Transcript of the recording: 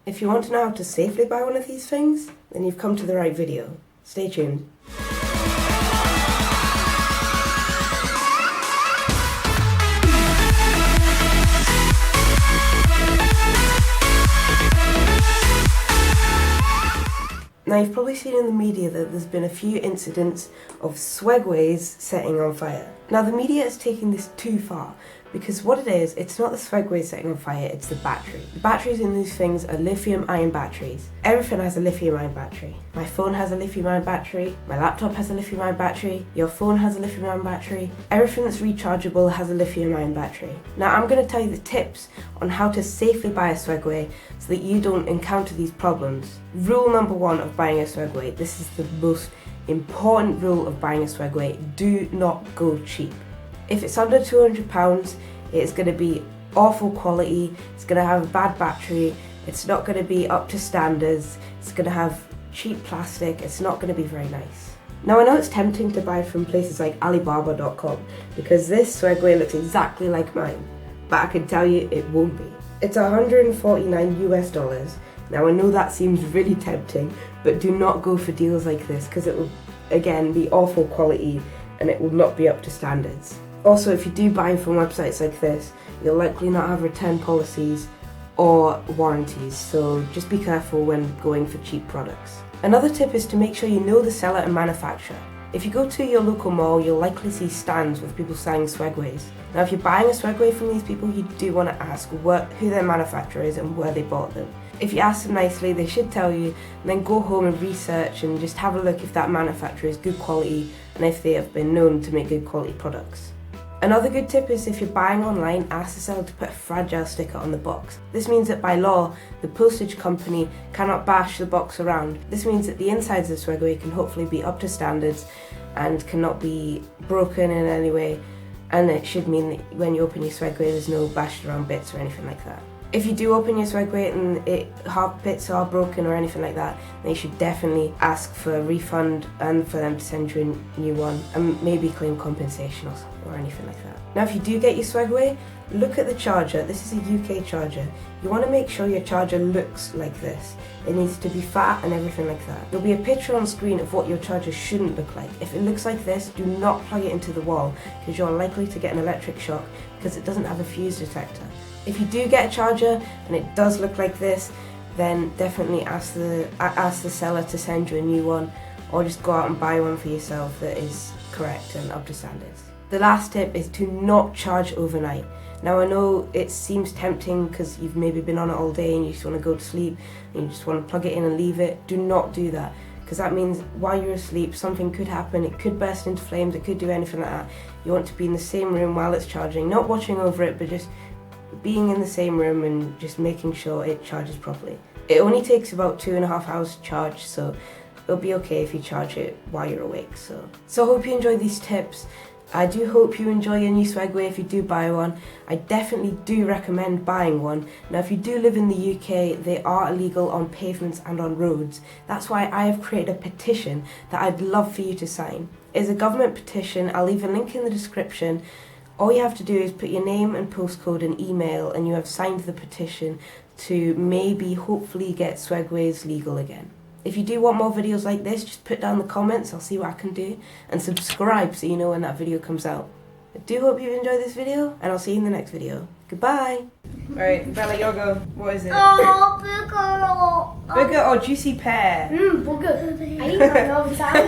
If you want to know how to safely buy one of these things, then you've come to the right video. Stay tuned. Now, you've probably seen in the media that there's been a few incidents of Swegways setting on fire. Now, the media is taking this too far, because what it is, it's not the Swegway setting on fire, it's the battery. The batteries in these things are lithium-ion batteries. Everything has a lithium-ion battery. My phone has a lithium-ion battery, my laptop has a lithium-ion battery, your phone has a lithium-ion battery, everything that's rechargeable has a lithium-ion battery. Now, I'm going to tell you the tips on how to safely buy a Swegway so that you don't encounter these problems. Rule number 1 of buying a Swegway, this is the most important rule of buying a Swegway: do not go cheap. If it's under £200, it's going to be awful quality, it's going to have a bad battery, it's not going to be up to standards, it's going to have cheap plastic, it's not going to be very nice. Now, I know it's tempting to buy from places like Alibaba.com because this Swegway looks exactly like mine, but I can tell you it won't be. It's $149 US. Now, I know that seems really tempting, but do not go for deals like this because it will, again, be awful quality and it will not be up to standards. Also, if you do buy from websites like this, you'll likely not have return policies or warranties, so just be careful when going for cheap products. Another tip is to make sure you know the seller and manufacturer. If you go to your local mall, you'll likely see stands with people selling Swegways. Now, if you're buying a Swegway from these people, you do want to ask who their manufacturer is and where they bought them. If you ask them nicely, they should tell you, and then go home and research and just have a look if that manufacturer is good quality and if they have been known to make good quality products. Another good tip is if you're buying online, ask the seller to put a fragile sticker on the box. This means that by law, the postage company cannot bash the box around. This means that the insides of the Swegway can hopefully be up to standards and cannot be broken in any way, and it should mean that when you open your Swegway there's no bashed around bits or anything like that. If you do open your Swegway and bits are broken or anything like that, then you should definitely ask for a refund and for them to send you a new one and maybe claim compensation or anything like that. Now, if you do get your Swegway, look at the charger. This is a UK charger. You want to make sure your charger looks like this. It needs to be fat and everything like that. There'll be a picture on screen of what your charger shouldn't look like. If it looks like this, do not plug it into the wall because you're likely to get an electric shock because it doesn't have a fuse detector. If you do get a charger and it does look like this, then definitely ask the seller to send you a new one, or just go out and buy one for yourself that is correct and up to standards. The last tip is to not charge overnight. Now, I know it seems tempting because you've maybe been on it all day and you just want to go to sleep and you just want to plug it in and leave it. Do not do that, because that means while you're asleep something could happen. It could burst into flames, it could do anything like that. You want to be in the same room while it's charging, not watching over it, but just being in the same room and just making sure it charges properly. It only takes about 2.5 hours to charge, so it'll be okay if you charge it while you're awake. So I hope you enjoyed these tips. I do hope you enjoy your new Swegway if you do buy one. I definitely do recommend buying one. Now, if you do live in the UK, they are illegal on pavements and on roads. That's why I have created a petition that I'd love for you to sign. It's a government petition. I'll leave a link in the description. All you have to do is put your name and postcode and email and you have signed the petition to maybe, hopefully, get Swegways legal again. If you do want more videos like this, just put down the comments, I'll see what I can do, and subscribe so you know when that video comes out. I do hope you enjoyed this video, and I'll see you in the next video. Goodbye! Alright, Bella, your go. What is it? Oh, Burger or juicy pear? burger. I eat that all the time.